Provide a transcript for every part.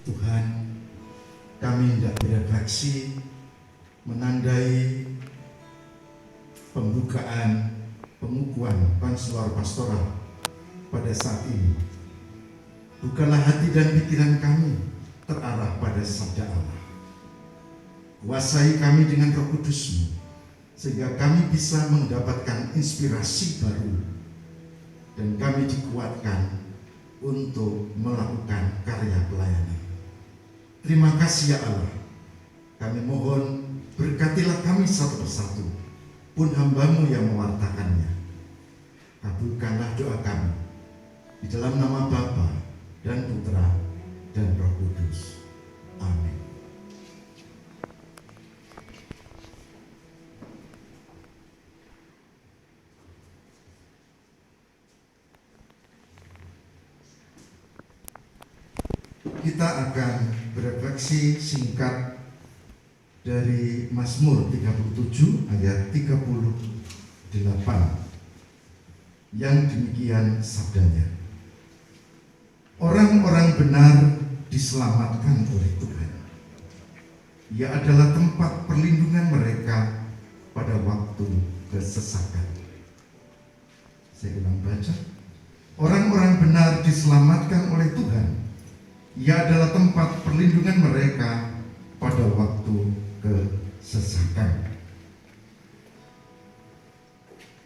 Tuhan, kami hendak berefleksi menandai pembukaan pengukuhan konselor pastoral pada saat ini. Bukalah hati dan pikiran kami terarah pada sabda Allah. Kuasai kami dengan Roh Kudus-Mu, sehingga kami bisa mendapatkan inspirasi baru dan kami dikuatkan untuk melakukan karya pelayanan. Terima kasih ya Allah. Kami mohon berkatilah kami satu persatu, pun hamba-Mu yang mewartakannya. Kabulkanlah doa kami di dalam nama Bapa dan Putra dan Roh Kudus. Amin. Kita akan berefleksi singkat dari Mazmur 37 ayat 38 yang demikian sabdanya. Orang-orang benar diselamatkan oleh Tuhan. Ia adalah tempat perlindungan mereka pada waktu kesesakan. Saya ulang baca. Orang-orang benar diselamatkan oleh Tuhan. Ia adalah tempat perlindungan mereka pada waktu kesesakan.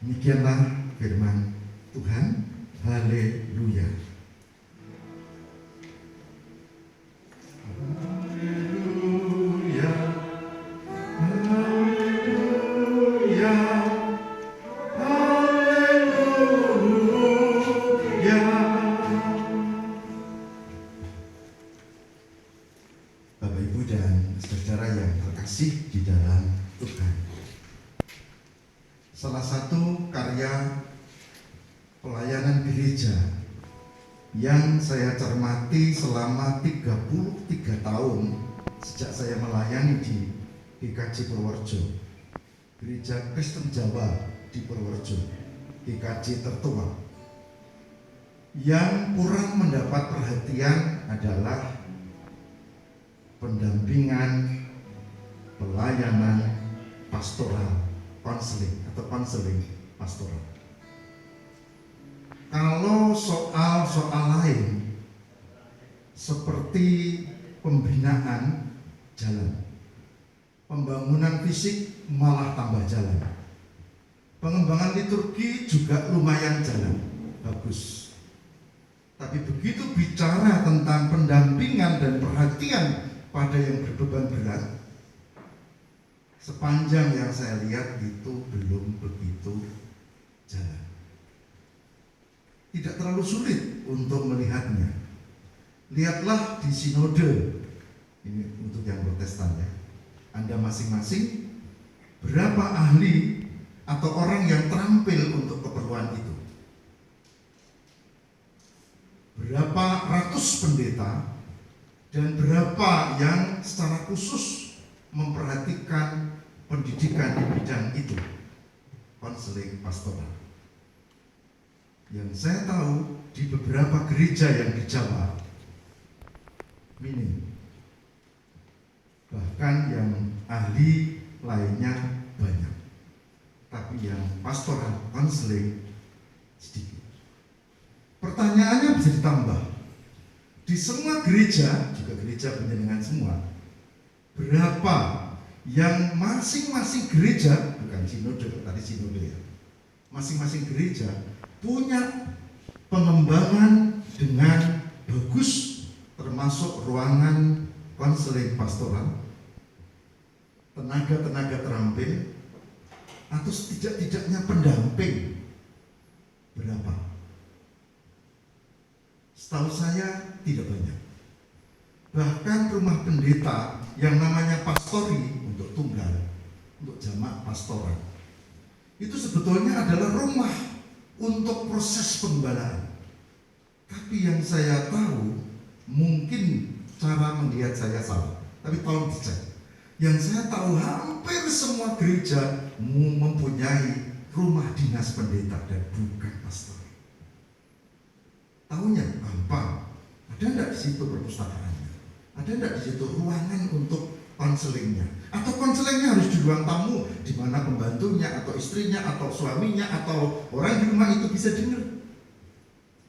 Demikianlah firman Tuhan. Haleluya. Haleluya. Haleluya. Haleluya. Bapak, Ibu, dan saudara yang terkasih di dalam Tuhan, salah satu karya pelayanan gereja yang saya cermati selama 33 tahun sejak saya melayani di GKJ Purworejo, Gereja Kristen Jawa di Purworejo, GKJ tertua, yang kurang mendapat perhatian adalah pendampingan pelayanan pastoral, konseling atau konseling pastoral. Kalau soal-soal lain seperti pembinaan jalan, pembangunan fisik malah tambah jalan, pengembangan liturgi juga lumayan jalan, bagus. Tapi begitu bicara tentang pendampingan dan perhatian pada yang berbeban berat, sepanjang yang saya lihat itu belum begitu jalan. Tidak terlalu sulit untuk melihatnya. Lihatlah di sinode, ini untuk yang Protestan ya, Anda masing-masing berapa ahli atau orang yang terampil untuk keperluan itu. Berapa ratus pendeta dan berapa yang secara khusus memperhatikan pendidikan di bidang itu, konseling pastoral. Yang saya tahu di beberapa gereja yang di Jawa minim, bahkan yang ahli lainnya banyak, tapi yang pastoral konseling sedikit. Pertanyaannya bisa ditambah, di semua gereja, juga gereja penjenengan semua, berapa yang masing-masing gereja, bukan sinode, tadi sinode ya, masing-masing gereja punya pengembangan dengan bagus, termasuk ruangan konseling pastoral, tenaga-tenaga terampil, atau setidak-tidaknya pendamping. Berapa? Setahu saya tidak banyak. Bahkan rumah pendeta yang namanya pastori untuk tunggal, untuk jamaah pastoral, itu sebetulnya adalah rumah untuk proses penggembalaan. Tapi yang saya tahu, mungkin cara melihat saya salah, tapi tolong dicek. Yang saya tahu hampir semua gereja mempunyai rumah dinas pendeta dan bukan pastor. Tahunya gampang. Ada enggak di situ perpustakaannya? Ada enggak di situ ruangan untuk konselingnya? Atau konselingnya harus di ruang tamu, di mana pembantunya atau istrinya atau suaminya atau orang di rumah itu bisa dengar.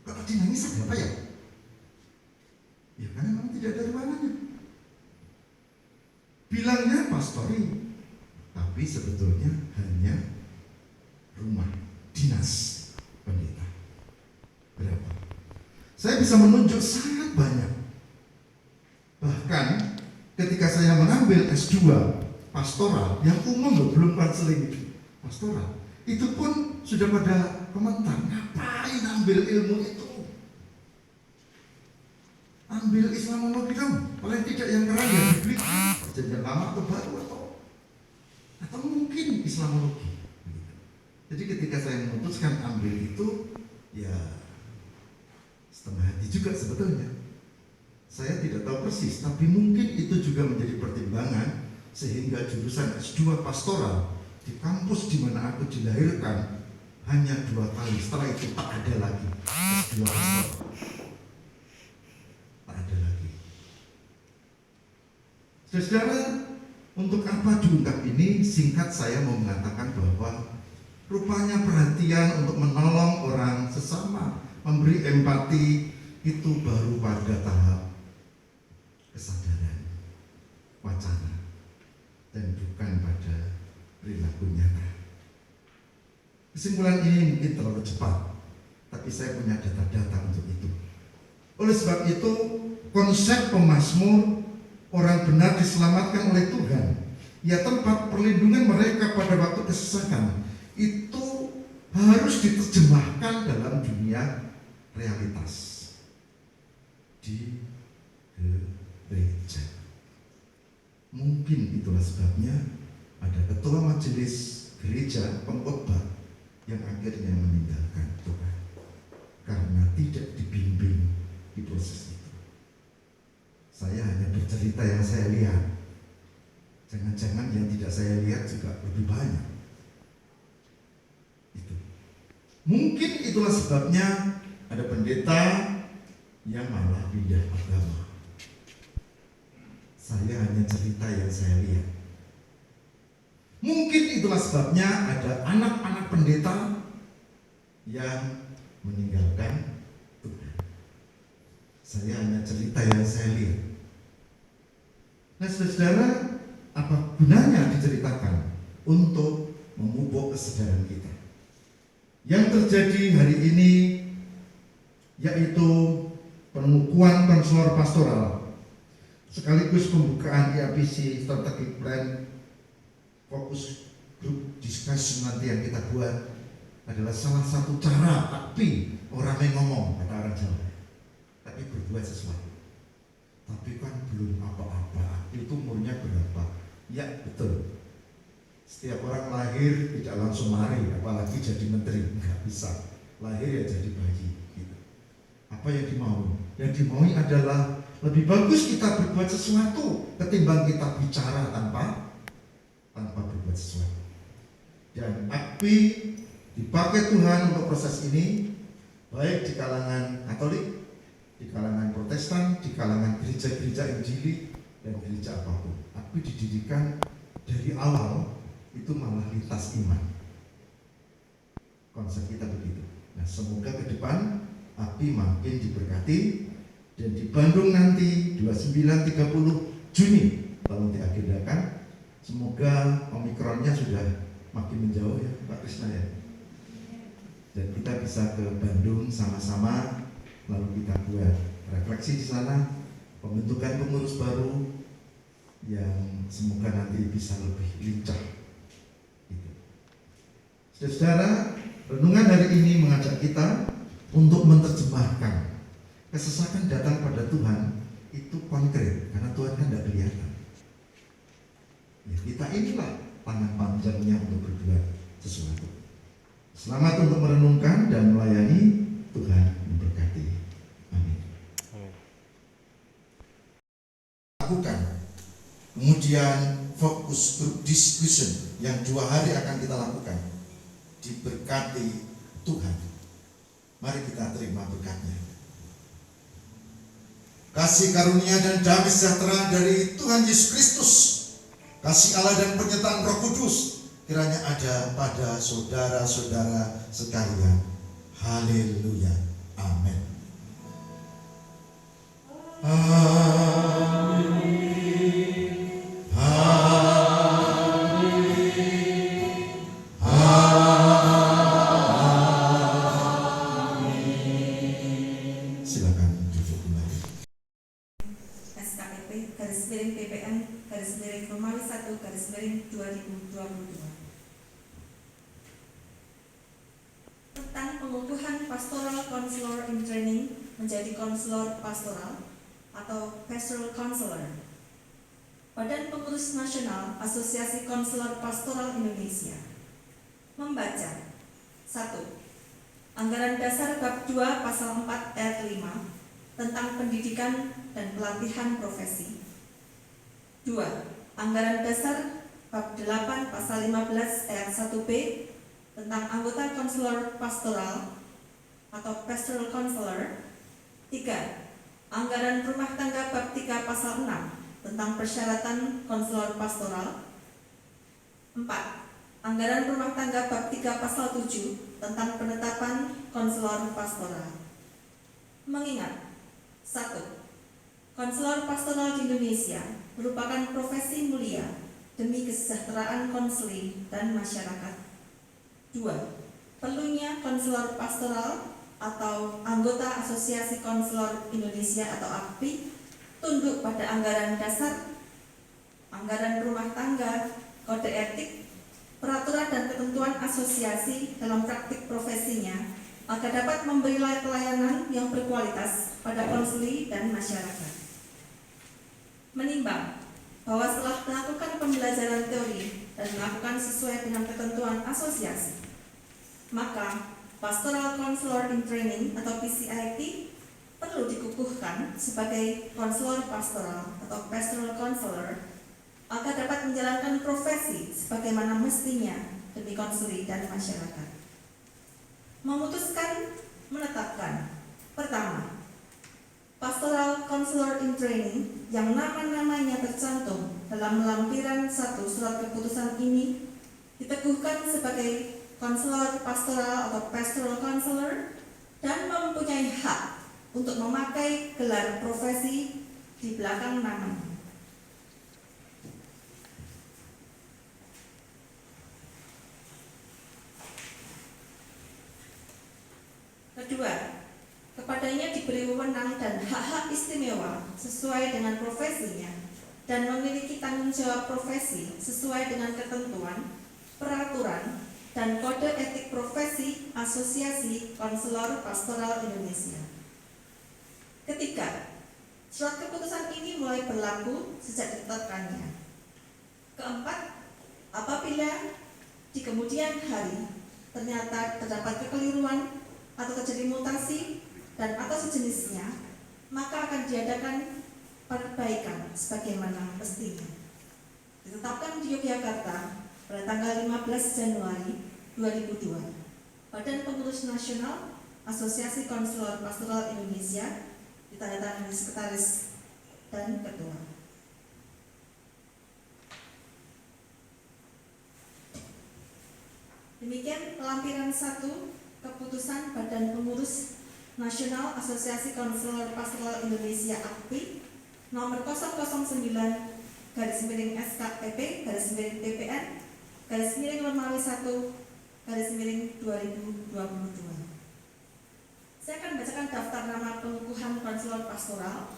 Kalau tadi nangis apa ya? Ya karena memang tidak ada ruangannya. Bilangnya pastori, tapi sebetulnya hanya rumah dinas pendeta. Berapa? Saya bisa menunjuk sangat banyak. Bahkan ketika saya mengambil S2 pastoral, yang umum belum konseling itu, pastoral, itu pun sudah pada komentar, ngapain ambil ilmu itu? Ambil Islamologi dong, paling tidak yang keren ya biblik, perjanjian lama atau baru atau mungkin Islamologi. Jadi ketika saya memutuskan ambil itu, ya setengah hati juga sebetulnya. Saya tidak tahu persis, tapi mungkin itu juga menjadi pertimbangan sehingga jurusan S2 pastoral di kampus di mana aku dilahirkan hanya 2 kali. Setelah itu tak ada lagi S2 pastoral. Tak ada lagi. Saudara, untuk apa diungkap ini? Singkat saya mau mengatakan bahwa rupanya perhatian untuk menolong orang sesama, memberi empati itu baru pada tahap kesadaran, wacana, dan bukan pada perilaku nyata. Kesimpulan ini mungkin terlalu cepat, tapi saya punya data-data untuk itu. Oleh sebab itu, konsep pemazmur, orang benar diselamatkan oleh Tuhan, ya tempat perlindungan mereka pada waktu kesesakan, itu harus diterjemahkan dalam dunia realitas di gereja. Mungkin itulah sebabnya ada ketua majelis gereja pengkhotbah yang akhirnya meninggalkan Tuhan karena tidak dibimbing di proses itu. Saya hanya bercerita yang saya lihat. Jangan-jangan yang tidak saya lihat juga lebih banyak. Itu. Mungkin itulah sebabnya ada pendeta yang malah pindah agama. Saya hanya cerita yang saya lihat. Mungkin itulah sebabnya ada anak-anak pendeta yang meninggalkan Tuhan. Saya hanya cerita yang saya lihat. Nah, saudara, apa gunanya diceritakan? Untuk memupuk kesadaran kita. Yang terjadi hari ini yaitu pengukuhan konselor pastoral sekaligus pembukaan IAPC Strategic Plan Fokus Group Discussion nanti yang kita buat adalah salah satu cara, tapi orang yang ngomong, kata orang Jawa, tapi berbuat sesuatu. Tapi kan belum apa-apa. Itu umurnya berapa? Ya betul. Setiap orang lahir tidak langsung mari, apalagi jadi menteri, nggak bisa. Lahir ya jadi bayi. Gitu. Apa yang dimau? Yang dimaui adalah lebih bagus kita berbuat sesuatu ketimbang kita bicara tanpa berbuat sesuatu. Dan AKPI dipakai Tuhan untuk proses ini, baik di kalangan Katolik, di kalangan Protestan, di kalangan gereja-gereja Injili, dan gereja apapun. AKPI didirikan dari awal itu malah lintas iman. Konsep kita begitu. Nah, semoga ke depan AKPI makin diberkati. Dan di Bandung nanti 29-30 Juni kalau diagendakan, semoga Omikronnya sudah makin menjauh ya Pak Krisna ya. Dan kita bisa ke Bandung sama-sama, lalu kita buat refleksi di sana, pembentukan pengurus baru yang semoga nanti bisa lebih lincah. Gitu. Saudara, renungan hari ini mengajak kita untuk menerjemahkan kesesakan datang pada Tuhan itu konkret, karena Tuhan kan tidak kelihatan. Ya, kita inilah tangan panjangnya untuk berbuat sesuatu. Selamat untuk merenungkan dan melayani. Tuhan memberkati. Amin. Lakukan. Kemudian fokus group discussion yang 2 hari akan kita lakukan. Diberkati Tuhan. Mari kita terima berkatnya. kasih karunia dan damai sejahtera dari Tuhan Yesus Kristus, kasih Allah dan penyertaan Roh Kudus kiranya ada pada saudara-saudara sekalian. Haleluya. Amin. Silakan duduk kembali. SKPP garis miring PPN garis miring Romawi 1 garis miring 2022 tentang pengukuhan pastoral counselor in training menjadi konselor pastoral atau pastoral counselor. Badan Pengurus Nasional Asosiasi Konselor Pastoral Indonesia membaca 1. Anggaran dasar bab 2 pasal 4 ayat 5 tentang pendidikan dan pelatihan profesi. 2. Anggaran dasar bab 8 pasal 15 ayat 1b tentang anggota konselor pastoral atau pastoral counselor. 3. Anggaran rumah tangga bab 3 pasal 6 tentang persyaratan konselor pastoral. 4. Anggaran rumah tangga bab 3 pasal 7 tentang penetapan konselor pastoral. Mengingat 1. Konselor pastoral di Indonesia merupakan profesi mulia demi kesejahteraan konseling dan masyarakat. 2. Perlunya konselor pastoral atau anggota Asosiasi Konselor Indonesia atau AKPI tunduk pada anggaran dasar, anggaran rumah tangga, kode etik, peraturan dan ketentuan asosiasi dalam praktik profesinya agar dapat memberi pelayanan yang berkualitas pada konseli dan masyarakat. Menimbang bahwa setelah melakukan pembelajaran teori dan melakukan sesuai dengan ketentuan asosiasi, maka Pastoral Counselor in Training atau PCIT perlu dikukuhkan sebagai konselor pastoral atau pastoral counselor agar dapat menjalankan profesi sebagaimana mestinya demi konseli dan masyarakat. Memutuskan menetapkan pertama, Pastoral Counselor in Training yang nama-namanya tercantum dalam lampiran 1 surat keputusan ini diteguhkan sebagai konselor pastoral atau pastoral counselor dan mempunyai hak untuk memakai gelar profesi di belakang namanya. Kedua, kepadanya diberi wewenang dan hak-hak istimewa sesuai dengan profesinya dan memiliki tanggung jawab profesi sesuai dengan ketentuan, peraturan, dan kode etik profesi Asosiasi Konselor Pastoral Indonesia. Ketiga, surat keputusan ini mulai berlaku sejak ditetapkannya. Keempat, apabila di kemudian hari ternyata terdapat kekeliruan atau terjadi mutasi dan atau sejenisnya, maka akan diadakan perbaikan sebagaimana mestinya. Ditetapkan di Yogyakarta pada tanggal 15 Januari 2002. Badan Pengurus Nasional Asosiasi Konselor Pastoral Indonesia ditandatangani sekretaris dan ketua. Demikian lampiran 1 keputusan Badan Pengurus Nasional Asosiasi Konselor Pastoral Indonesia AKPI nomor 009 garis miring SKPP garis miring PPN garis miring Romawi 1 garis miring 2022. Saya akan bacakan daftar nama pengukuhan konselor pastoral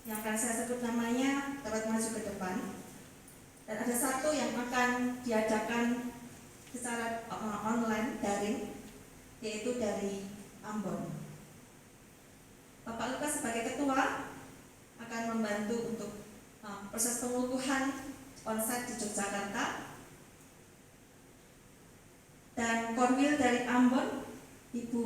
yang akan saya sebut namanya, dapat maju ke depan. Dan ada satu yang akan diadakan secara online, daring, yaitu dari Ambon. Bapak Lukas sebagai ketua akan membantu untuk proses pengukuhan onsite di Yogyakarta. Dan Korwil dari Ambon, Ibu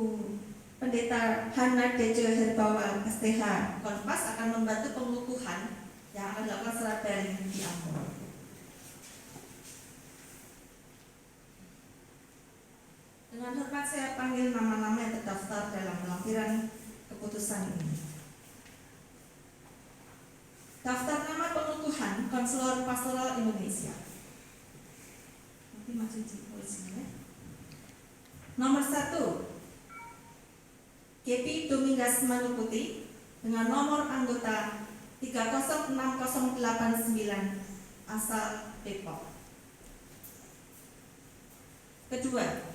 Pendeta Hana Dejo Herbawan STH Konpas akan membantu pengukuhan yang akan dilakukan secara daring di Ambon. Dengan hormat saya panggil nama-nama yang terdaftar dalam lampiran keputusan ini. konselor pastoral Indonesia. Nanti maju di posisinya. Nomor 1, Kepi Domingas Manuputi dengan nomor anggota 306089 asal Depok. Kedua,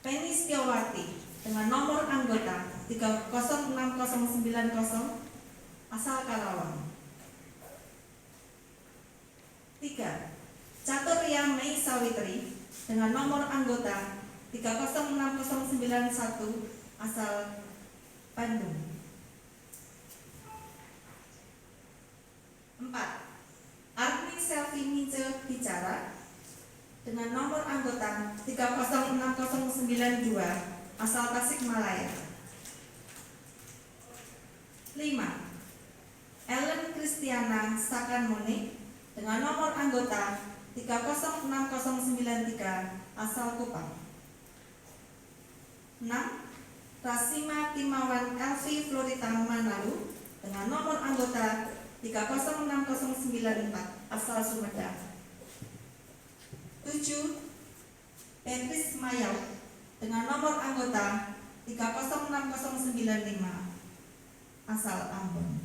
Penny Setiawati dengan nomor anggota 306090 asal Karawang. 3. Caturia Mei Sawitri dengan nomor anggota 306091 asal Bandung. 4. Arni Selvi Mince Bicara dengan nomor anggota 306092 asal Tasikmalaya. 5. Ellen Kristiana Sakanmone dengan nomor anggota 306093 asal Kupang. 6. Rasima Timawan Elvi Florita Manalu dengan nomor anggota 306094 asal Sumedang. 7. Petris Mayau dengan nomor anggota 306095 asal Ambon.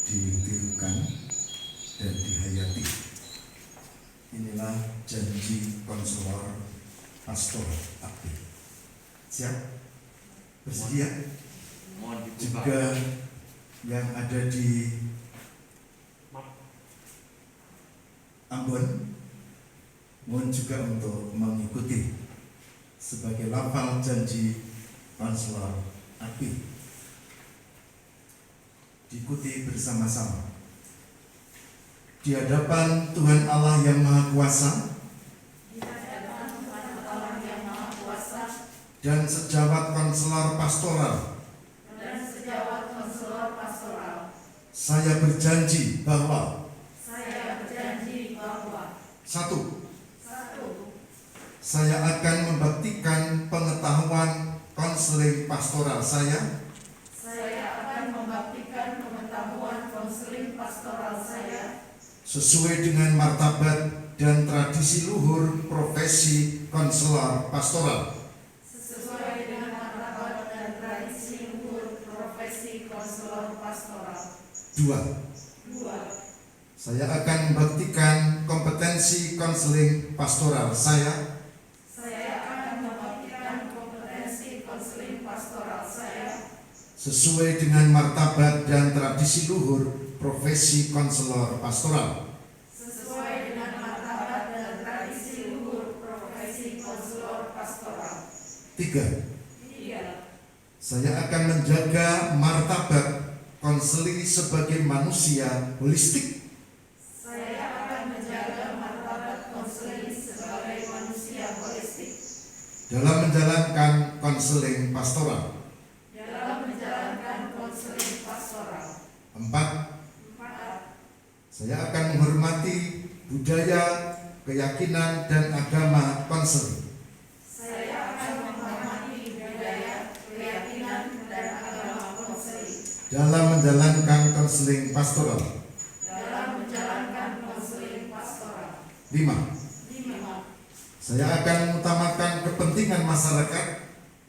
Ditirukan dan dihayati. Inilah janji konselor pastor Abdi. Siap? Bersedia? Mohon dibuka. Juga yang ada di Ambon, mohon juga untuk mengikuti sebagai lafal janji konselor Abdi. Diikuti bersama-sama. Di hadapan Tuhan Allah yang Maha Kuasa dan sejawat konselor pastoral, saya berjanji bahwa satu, saya akan membaktikan pengetahuan konseling pastoral saya sesuai dengan martabat dan tradisi luhur profesi konselor pastoral. Dua, saya akan membuktikan kompetensi konseling pastoral saya sesuai dengan martabat dan tradisi luhur profesi konselor pastoral. 3. Saya akan menjaga martabat konseli sebagai manusia holistik. Saya akan menjaga martabat konseli sebagai manusia holistik Dalam menjalankan konseling pastoral. dalam menjalankan konseling pastoral. 4. 4. Saya akan menghormati budaya, keyakinan, dan agama konseling. Saya akan menghormati budaya, keyakinan, dan agama konseling Dalam menjalankan konseling pastoral. dalam menjalankan konseling pastoral. 5. 5. Saya akan mengutamakan kepentingan masyarakat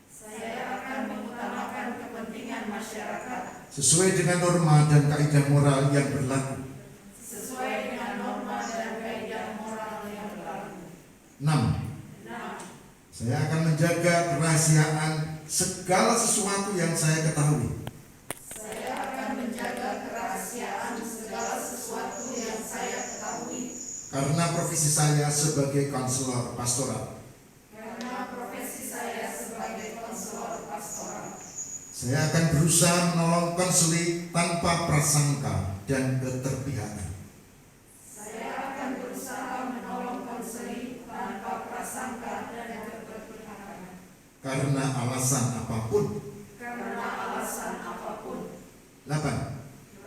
Saya akan mengutamakan kepentingan masyarakat sesuai dengan norma dan kaidah moral yang berlaku. sesuai dengan norma dan kaidah moral yang berlaku. 6. 6. Saya akan menjaga kerahasiaan segala sesuatu yang saya ketahui. Saya akan menjaga kerahasiaan segala sesuatu yang saya ketahui Karena profesi saya sebagai konselor pastoral. karena profesi saya sebagai konselor pastoral. Saya akan berusaha menolong konseli tanpa prasangka dan keterpihakan. Saya akan berusaha menolong konseli tanpa prasangka dan keberpihakan Karena alasan apapun. karena alasan apapun. 8.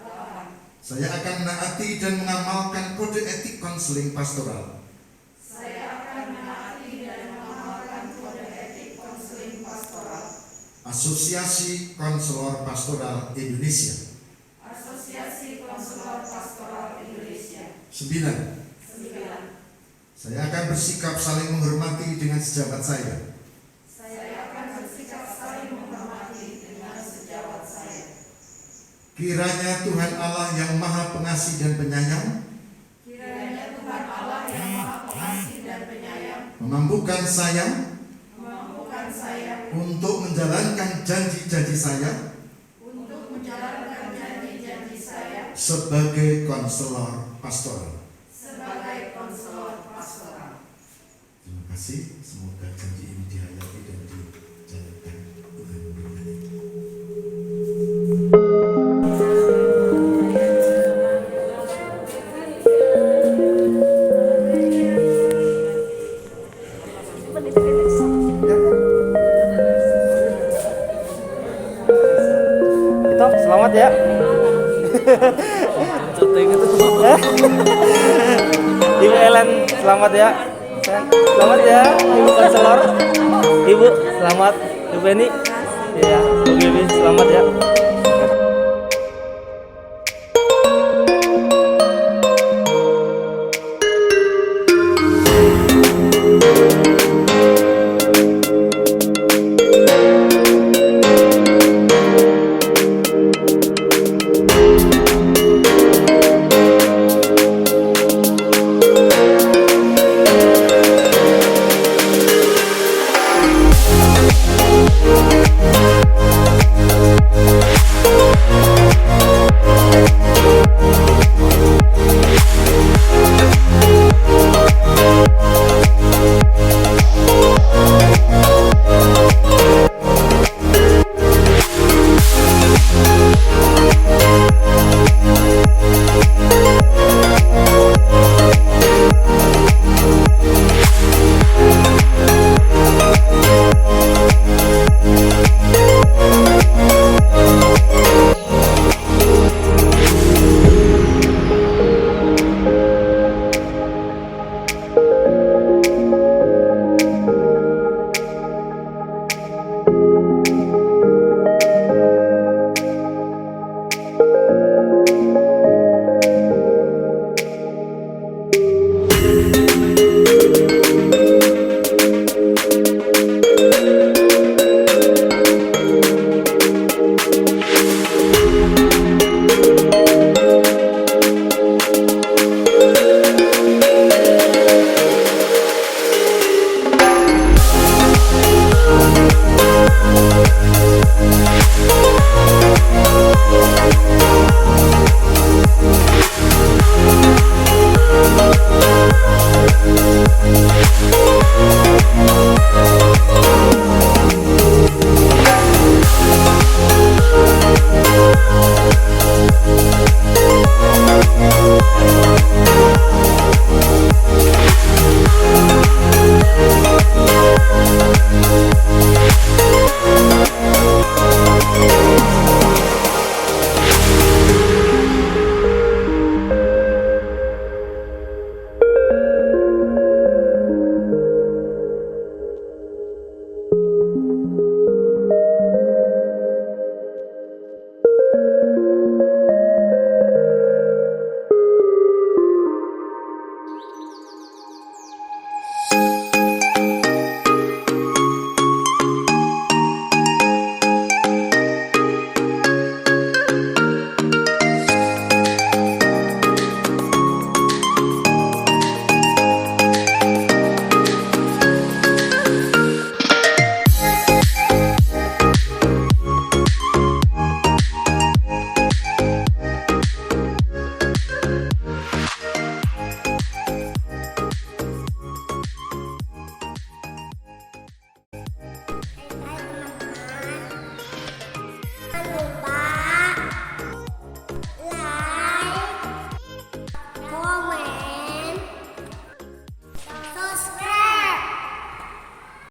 8. Saya akan menaati dan mengamalkan kode etik konseling pastoral. Saya akan menaati dan mengamalkan kode etik konseling pastoral. Asosiasi Konselor Pastoral Indonesia. Asosiasi Konselor Pastoral Indonesia. 9. 9. Saya akan bersikap saling menghormati dengan sejawat saya. Saya akan bersikap saling menghormati dengan sejawat saya. Kiranya Tuhan Allah yang Maha Pengasih dan Penyayang Kiranya Tuhan Allah yang Maha Pengasih dan Penyayang memampukan saya memampukan saya untuk menjalankan janji-janji saya untuk menjalankan janji-janji saya sebagai konselor pastoral. sebagai konselor pastoral. Terima kasih. Semoga janji ini dihayati dan dijalankan. Tuhan memberkati. Itu selamat ya. Ibu Ellen selamat ya. Selamat ya Ibu konselor. Ibu selamat. Ibu Beni ya. Bu Bibi selamat ya.